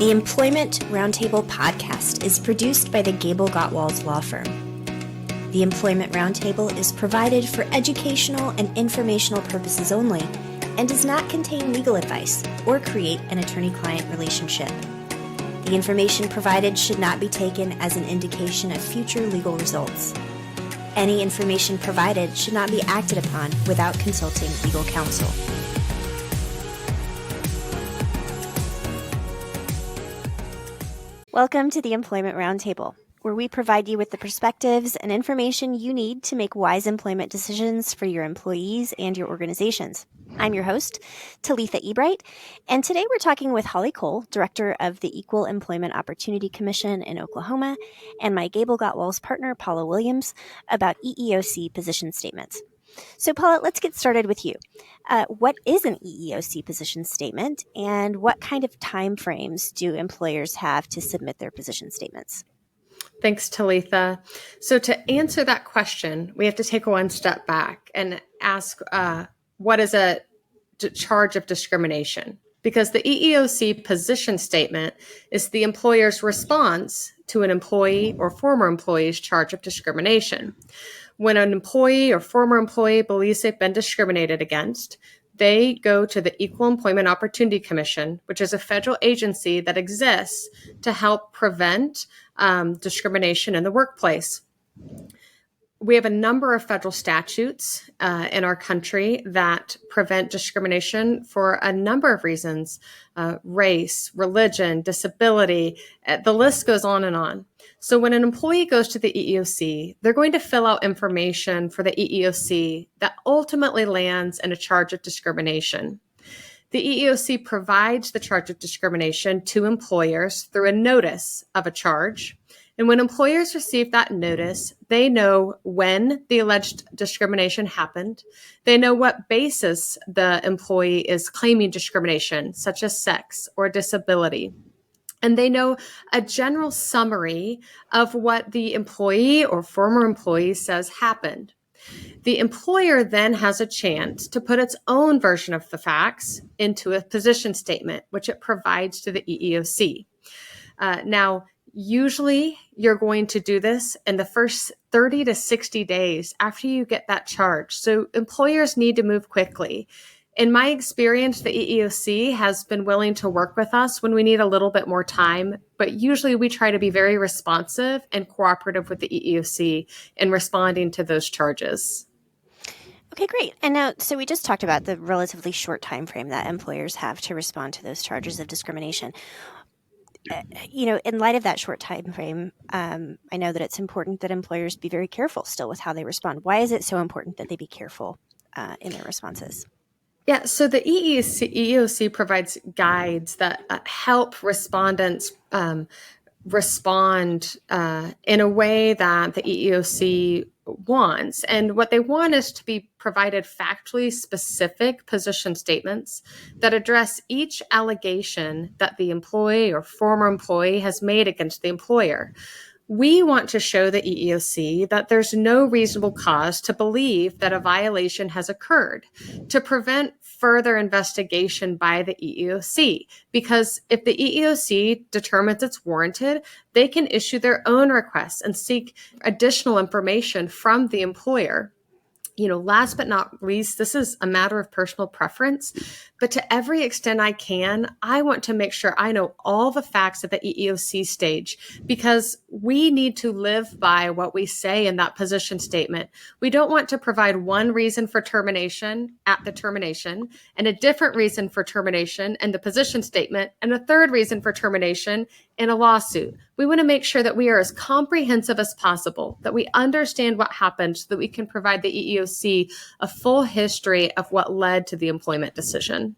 The Employment Roundtable podcast is produced by the GableGotwals law firm. The Employment Roundtable is provided for educational and informational purposes only and does not contain legal advice or create an attorney-client relationship. The information provided should not be taken as an indication of future legal results. Any information provided should not be acted upon without consulting legal counsel. Welcome to the Employment Roundtable, where we provide you with the perspectives and information you need to make wise employment decisions for your employees and your organizations. I'm your host, Talitha Ebrite, and today we're talking with Holly Cole, Director of the Equal Employment Opportunity Commission in Oklahoma, and my GableGotwals partner, Paula Williams, about EEOC position statements. So Paula, let's get started with you. What is an EEOC position statement, and what kind of timeframes do employers have to submit their position statements? Thanks, Talitha. So to answer that question, we have to take one step back and ask, what is a charge of discrimination? Because the EEOC position statement is the employer's response to an employee or former employee's charge of discrimination. When an employee or former employee believes they've been discriminated against, they go to the Equal Employment Opportunity Commission, which is a federal agency that exists to help prevent discrimination in the workplace. We have a number of federal statutes in our country that prevent discrimination for a number of reasons, race, religion, disability, the list goes on and on. So when an employee goes to the EEOC, they're going to fill out information for the EEOC that ultimately lands in a charge of discrimination. The EEOC provides the charge of discrimination to employers through a notice of a charge. And when employers receive that notice, they know when the alleged discrimination happened. They know what basis the employee is claiming discrimination, such as sex or disability. And they know a general summary of what the employee or former employee says happened. The employer then has a chance to put its own version of the facts into a position statement, which it provides to the EEOC. Now, usually you're going to do this in the first 30 to 60 days after you get that charge. So employers need to move quickly. In my experience, the EEOC has been willing to work with us when we need a little bit more time, but usually we try to be very responsive and cooperative with the EEOC in responding to those charges. Okay, great. And now, so we just talked about the relatively short time frame that employers have to respond to those charges of discrimination. In light of that short time frame, I know that it's important that employers be very careful still with how they respond. Why is it so important that they be careful in their responses? Yeah, so the EEOC provides guides that help respondents respond in a way that the EEOC wants. And what they want is to be provided factually specific position statements that address each allegation that the employee or former employee has made against the employer. We want to show the EEOC that there's no reasonable cause to believe that a violation has occurred, to prevent further investigation by the EEOC. Because if the EEOC determines it's warranted, they can issue their own requests and seek additional information from the employer. Last but not least, this is a matter of personal preference, but to every extent I can, I want to make sure I know all the facts at the EEOC stage because we need to live by what we say in that position statement. We don't want to provide one reason for termination at the termination and a different reason for termination in the position statement and a third reason for termination in a lawsuit. We want to make sure that we are as comprehensive as possible, that we understand what happened so that we can provide the EEOC a full history of what led to the employment decision.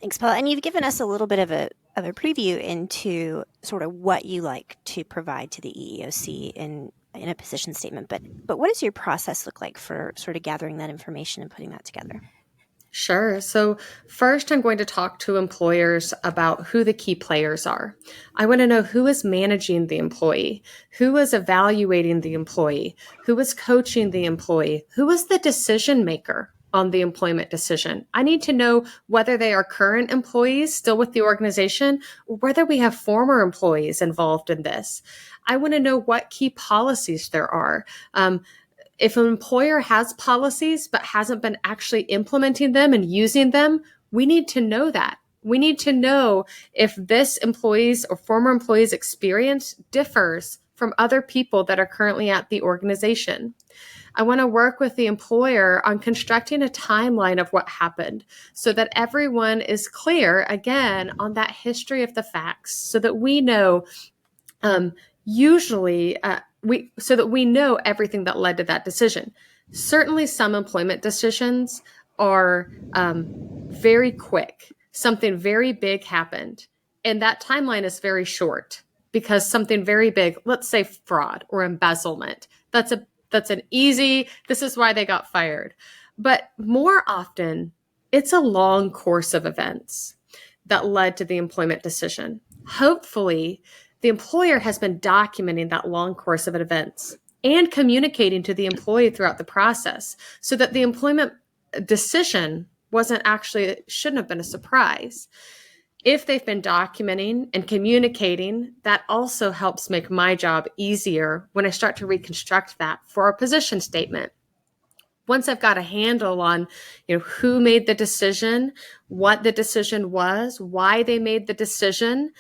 Thanks, Paul. And you've given us a little bit of a preview into sort of what you like to provide to the EEOC in a position statement. But what does your process look like for sort of gathering that information and putting that together? Sure. So first, I'm going to talk to employers about who the key players are. I want to know who is managing the employee, who is evaluating the employee, who is coaching the employee, who is the decision maker. on the employment decision. I need to know whether they are current employees still with the organization or whether we have former employees involved in this. I want to know what key policies there are. If an employer has policies but hasn't been actually implementing them and using them, we need to know that. We need to know if this employee's or former employee's experience differs from other people that are currently at the organization. I want to work with the employer on constructing a timeline of what happened so that everyone is clear, again, on that history of the facts so that we know so that we know everything that led to that decision. Certainly some employment decisions are very quick. Something very big happened, and that timeline is very short because something very big, let's say fraud or embezzlement, that's an easy, this is why they got fired. But more often, it's a long course of events that led to the employment decision. Hopefully, the employer has been documenting that long course of events and communicating to the employee throughout the process so that the employment decision shouldn't have been a surprise. If they've been documenting and communicating, that also helps make my job easier when I start to reconstruct that for our position statement. Once I've got a handle on, who made the decision, what the decision was, why they made the decision,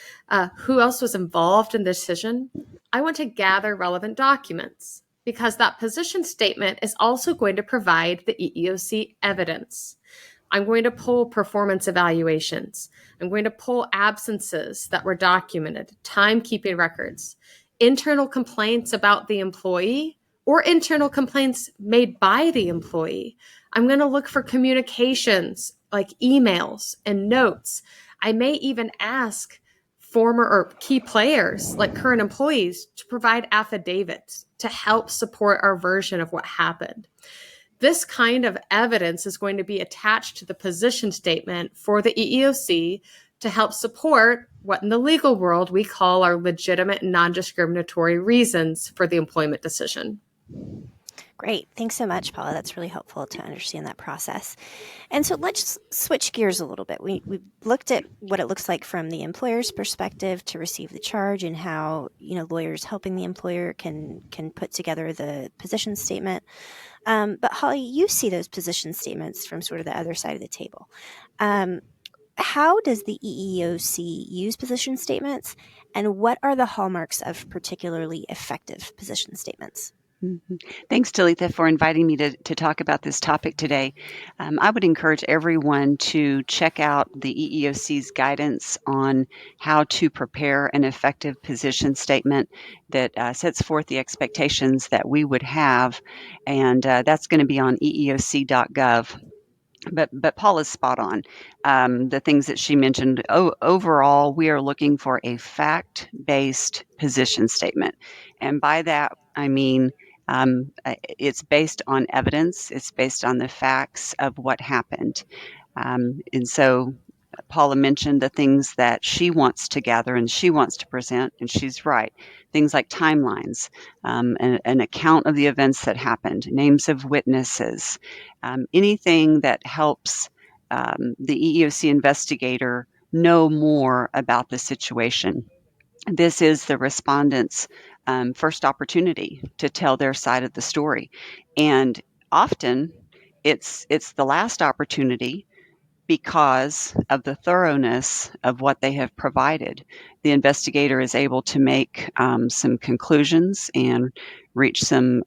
who else was involved in the decision, I want to gather relevant documents because that position statement is also going to provide the EEOC evidence. I'm going to pull performance evaluations. I'm going to pull absences that were documented, timekeeping records, internal complaints about the employee, or internal complaints made by the employee. I'm going to look for communications like emails and notes. I may even ask former or key players like current employees to provide affidavits to help support our version of what happened. This kind of evidence is going to be attached to the position statement for the EEOC to help support what in the legal world we call our legitimate and non-discriminatory reasons for the employment decision. Great. Thanks so much, Paula. That's really helpful to understand that process. And so let's switch gears a little bit. We've looked at what it looks like from the employer's perspective to receive the charge and how, lawyers helping the employer can put together the position statement. But Holly, you see those position statements from sort of the other side of the table. How does the EEOC use position statements, and what are the hallmarks of particularly effective position statements? Mm-hmm. Thanks, Talitha, for inviting me to talk about this topic today. I would encourage everyone to check out the EEOC's guidance on how to prepare an effective position statement that sets forth the expectations that we would have, and that's going to be on eeoc.gov. But Paula's spot on. The things that she mentioned. Overall, we are looking for a fact-based position statement, and by that I mean it's based on evidence. It's based on the facts of what happened, and so Paula mentioned the things that she wants to gather and she wants to present, and she's right. Things like timelines, an account of the events that happened, names of witnesses, anything that helps the EEOC investigator know more about the situation. This is the respondent's first opportunity to tell their side of the story, and often it's the last opportunity because of the thoroughness of what they have provided. The investigator is able to make some conclusions and reach some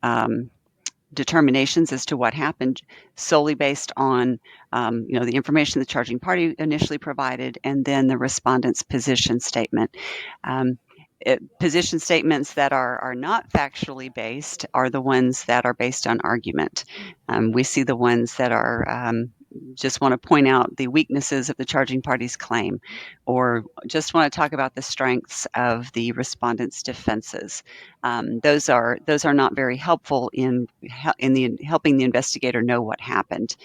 determinations as to what happened solely based on the information the charging party initially provided and then the respondent's position statement. Position statements that are not factually based are the ones that are based on argument. We see the ones that are just want to point out the weaknesses of the charging party's claim, or just want to talk about the strengths of the respondent's defenses. Those are not very helpful in helping the investigator know what happened.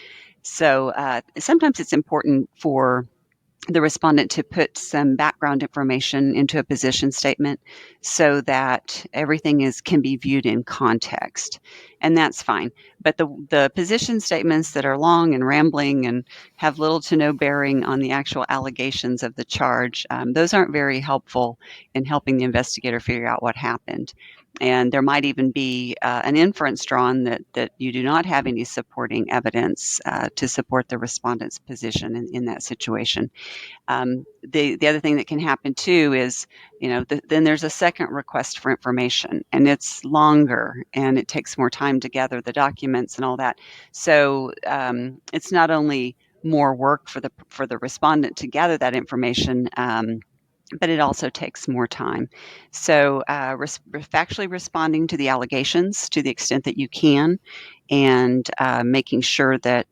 So sometimes it's important for the respondent to put some background information into a position statement so that everything can be viewed in context. and that's fine. But the position statements that are long and rambling and have little to no bearing on the actual allegations of the charge, those aren't very helpful in helping the investigator figure out what happened. And there might even be an inference drawn that you do not have any supporting evidence to support the respondent's position in that situation. The other thing that can happen too is, then there's a second request for information, and it's longer and it takes more time to gather the documents and all that. So it's not only more work for the respondent to gather that information, but it also takes more time. So factually responding to the allegations to the extent that you can, and making sure that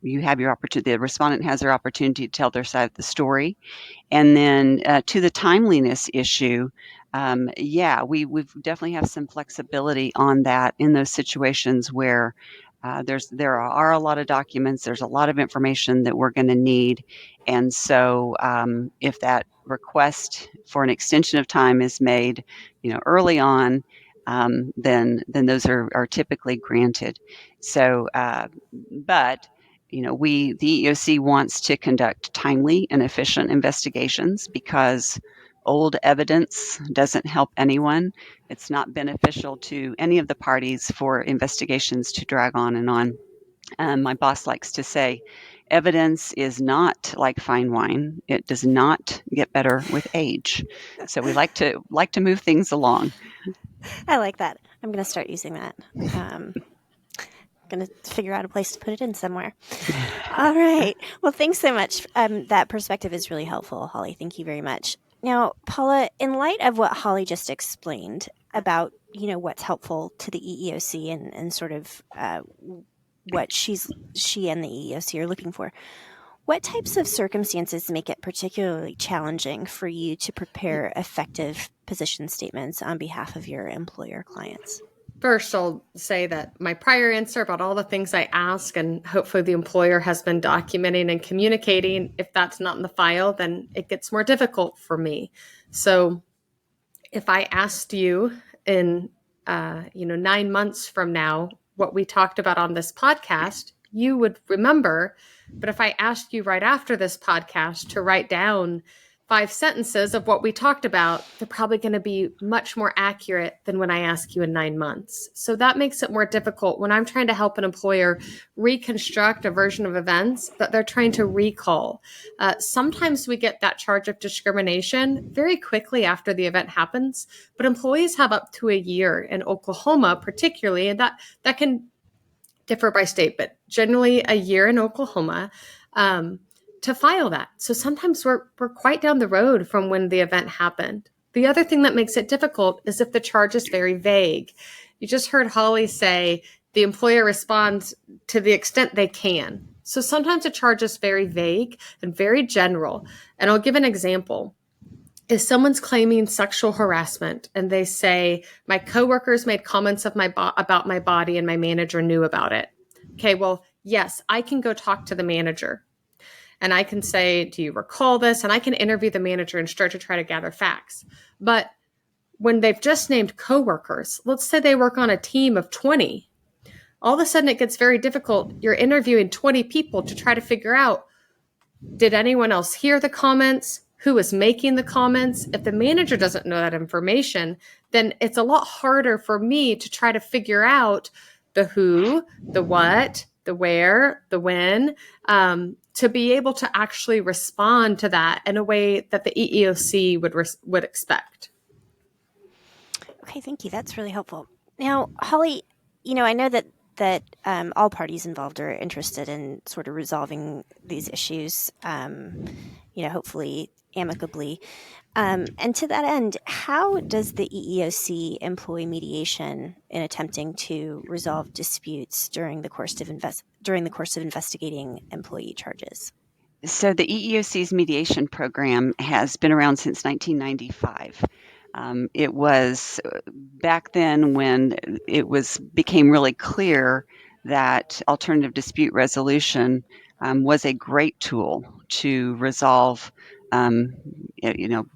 you have your opportunity, the respondent has their opportunity to tell their side of the story. And then to the timeliness issue, we definitely have some flexibility on that in those situations where there are a lot of documents, there's a lot of information that we're going to need. And so if that request for an extension of time is made, early on, then those are typically granted. So, but the EEOC wants to conduct timely and efficient investigations because old evidence doesn't help anyone. It's not beneficial to any of the parties for investigations to drag on and on. My boss likes to say, evidence is not like fine wine. It does not get better with age. So we like to move things along. I like that. I'm going to start using that. Going to figure out a place to put it in somewhere. All right. Well, thanks so much. That perspective is really helpful, Holly. Thank you very much. Now, Paula, in light of what Holly just explained about, what's helpful to the EEOC and sort of what she and the EEOC are looking for, what types of circumstances make it particularly challenging for you to prepare effective position statements on behalf of your employer clients? First, I'll say that my prior answer about all the things I ask, and hopefully the employer has been documenting and communicating. If that's not in the file, then it gets more difficult for me. So if I asked you in 9 months from now what we talked about on this podcast, you would remember. But if I asked you right after this podcast to write down 5 sentences of what we talked about, they're probably going to be much more accurate than when I ask you in 9 months. So that makes it more difficult when I'm trying to help an employer reconstruct a version of events that they're trying to recall. Sometimes we get that charge of discrimination very quickly after the event happens, but employees have up to a year in Oklahoma particularly, and that can differ by state, but generally a year in Oklahoma, to file that. So sometimes we're quite down the road from when the event happened. The other thing that makes it difficult is if the charge is very vague. You just heard Holly say the employer responds to the extent they can. So sometimes a charge is very vague and very general. And I'll give an example. If someone's claiming sexual harassment and they say, my coworkers made comments about my body and my manager knew about it. Okay, well, yes, I can go talk to the manager. And I can say, do you recall this? And I can interview the manager and start to try to gather facts. But when they've just named coworkers, let's say they work on a team of 20, all of a sudden it gets very difficult. You're interviewing 20 people to try to figure out, did anyone else hear the comments? Who is making the comments? If the manager doesn't know that information, then it's a lot harder for me to try to figure out the who, the what, the where, the when, to be able to actually respond to that in a way that the EEOC would expect. Okay, thank you. That's really helpful. Now, Holly, I know that all parties involved are interested in sort of resolving these issues, hopefully amicably. And to that end, how does the EEOC employ mediation in attempting to resolve disputes during the course of investigating employee charges? So the EEOC's mediation program has been around since 1995. It was back then when became really clear that alternative dispute resolution was a great tool to resolve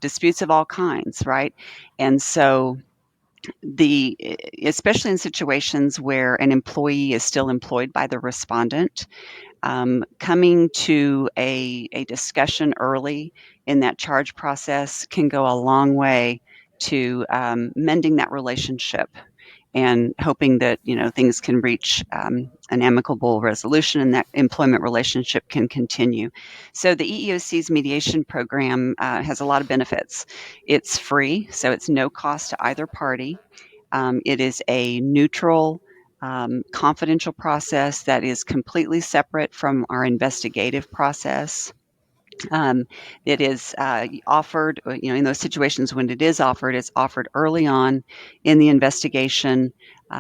disputes of all kinds, right? And so especially in situations where an employee is still employed by the respondent, coming to a discussion early in that charge process can go a long way to mending that relationship and hoping that things can reach an amicable resolution and that employment relationship can continue. So the EEOC's mediation program has a lot of benefits. It's free, so it's no cost to either party. It is a neutral, confidential process that is completely separate from our investigative process. Um, it is offered, in those situations when it is offered, it's offered early on in the investigation,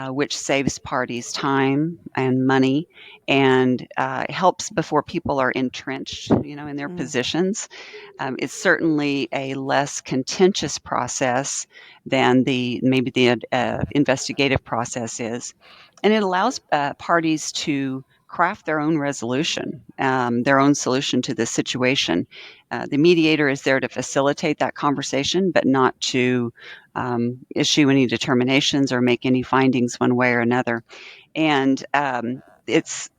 which saves parties time and money and helps before people are entrenched, in their positions. It's certainly a less contentious process than maybe the investigative process is, and it allows parties to craft their own resolution, their own solution to the situation. The mediator is there to facilitate that conversation, but not to issue any determinations or make any findings one way or another. And it's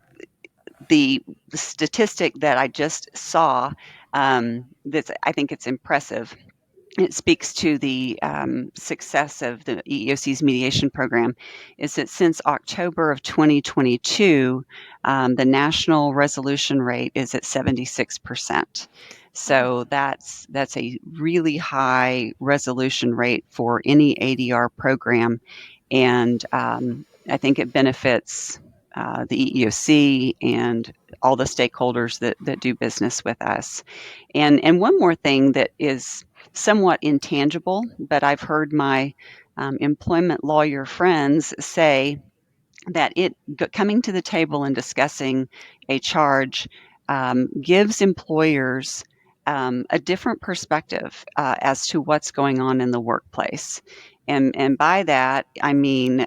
the statistic that I just saw I think it's impressive. It speaks to the success of the EEOC's mediation program, is that since October of 2022, the national resolution rate is at 76%. So that's a really high resolution rate for any ADR program, and I think it benefits the EEOC and all the stakeholders that do business with us. And one more thing that is somewhat intangible, but I've heard my employment lawyer friends say that coming to the table and discussing a charge gives employers a different perspective as to what's going on in the workplace. And by that, I mean,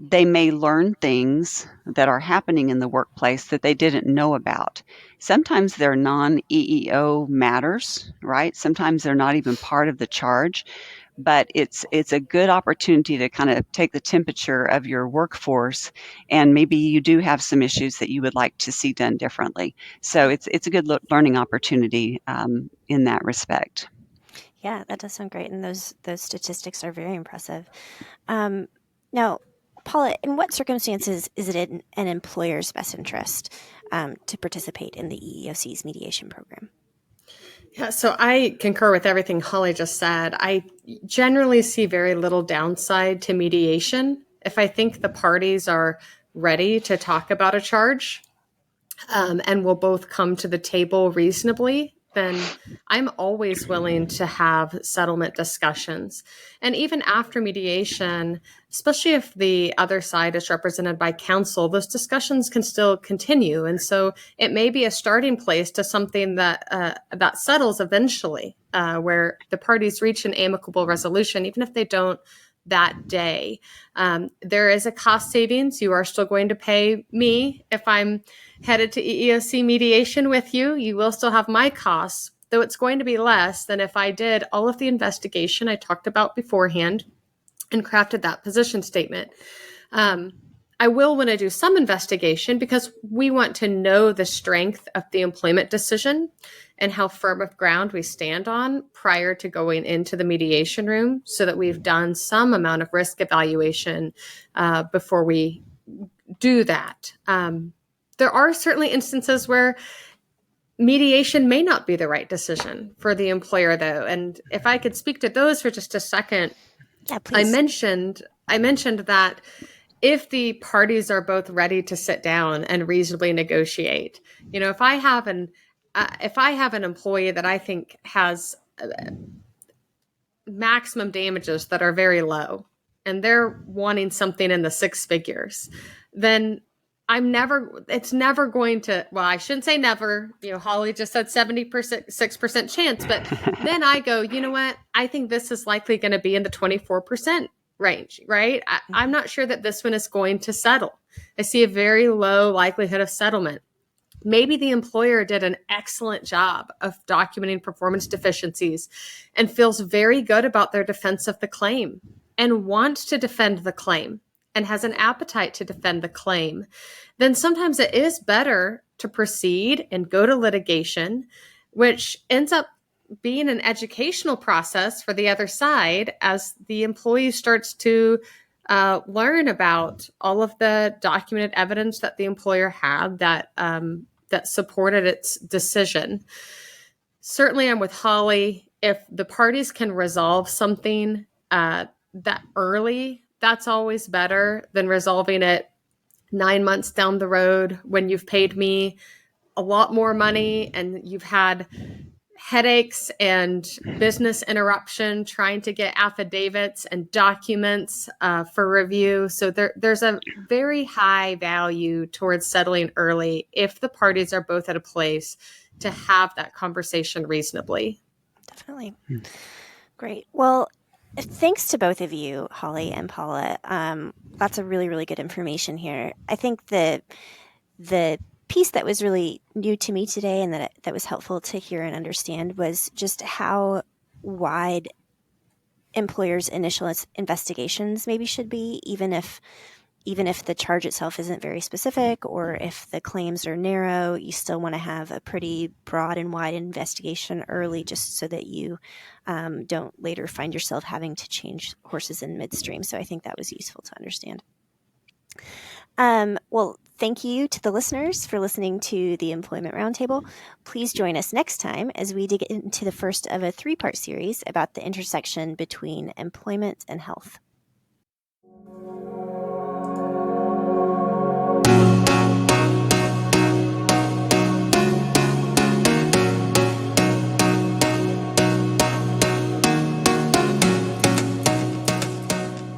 they may learn things that are happening in the workplace that they didn't know about. Sometimes they're non-EEO matters, right? Sometimes they're not even part of the charge, but it's a good opportunity to kind of take the temperature of your workforce, and maybe you do have some issues that you would like to see done differently. So it's a good learning opportunity in that respect. Yeah, that does sound great, and those statistics are very impressive. Now, Paula, in what circumstances is it in an employer's best interest to participate in the EEOC's mediation program? Yeah, so I concur with everything Holly just said. I generally see very little downside to mediation if I think the parties are ready to talk about a charge and will both come to the table reasonably. Then I'm always willing to have settlement discussions. And even after mediation, especially if the other side is represented by counsel, those discussions can still continue. And so it may be a starting place to something that settles eventually, where the parties reach an amicable resolution, even if they don't that day. There is a cost savings. You are still going to pay me if I'm headed to EEOC mediation with you. You will still have my costs, though it's going to be less than if I did all of the investigation I talked about beforehand and crafted that position statement. I will want to do some investigation because we want to know the strength of the employment decision and how firm of ground we stand on prior to going into the mediation room, so that we've done some amount of risk evaluation before we do that. There are certainly instances where mediation may not be the right decision for the employer, though. And if I could speak to those for just a second, yeah, please. I mentioned that if the parties are both ready to sit down and reasonably negotiate, if I have an employee that I think has maximum damages that are very low, and they're wanting something in the six figures, then it's never going to, well, I shouldn't say never, Holly just said 6% chance, but then I go, you know what? I think this is likely going to be in the 24% range, right? I'm not sure that this one is going to settle. I see a very low likelihood of settlement. Maybe the employer did an excellent job of documenting performance deficiencies and feels very good about their defense of the claim and wants to defend the claim and has an appetite to defend the claim. Then sometimes it is better to proceed and go to litigation, which ends up being an educational process for the other side as the employee starts to learn about all of the documented evidence that the employer had that supported its decision. Certainly, I'm with Holly. If the parties can resolve something that early, that's always better than resolving it 9 months down the road when you've paid me a lot more money and you've had headaches and business interruption trying to get affidavits and documents for review. So there's a very high value towards settling early if the parties are both at a place to have that conversation reasonably. Definitely. Great. Well, thanks to both of you, Holly and Paula. That's a really, really good information here. I think the piece that was really new to me today and that was helpful to hear and understand was just how wide employers' initial investigations maybe should be, even if the charge itself isn't very specific or if the claims are narrow, you still want to have a pretty broad and wide investigation early just so that you don't later find yourself having to change horses in midstream. So I think that was useful to understand. Well, thank you to the listeners for listening to the Employment Roundtable. Please join us next time as we dig into the first of a 3-part series about the intersection between employment and health.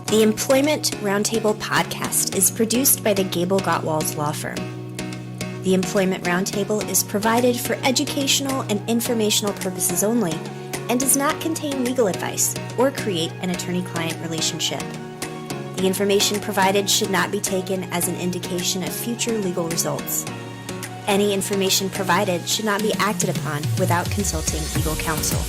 The Employment Roundtable podcast is produced by the GableGotwals Law Firm. The Employment Roundtable is provided for educational and informational purposes only and does not contain legal advice or create an attorney-client relationship. The information provided should not be taken as an indication of future legal results. Any information provided should not be acted upon without consulting legal counsel.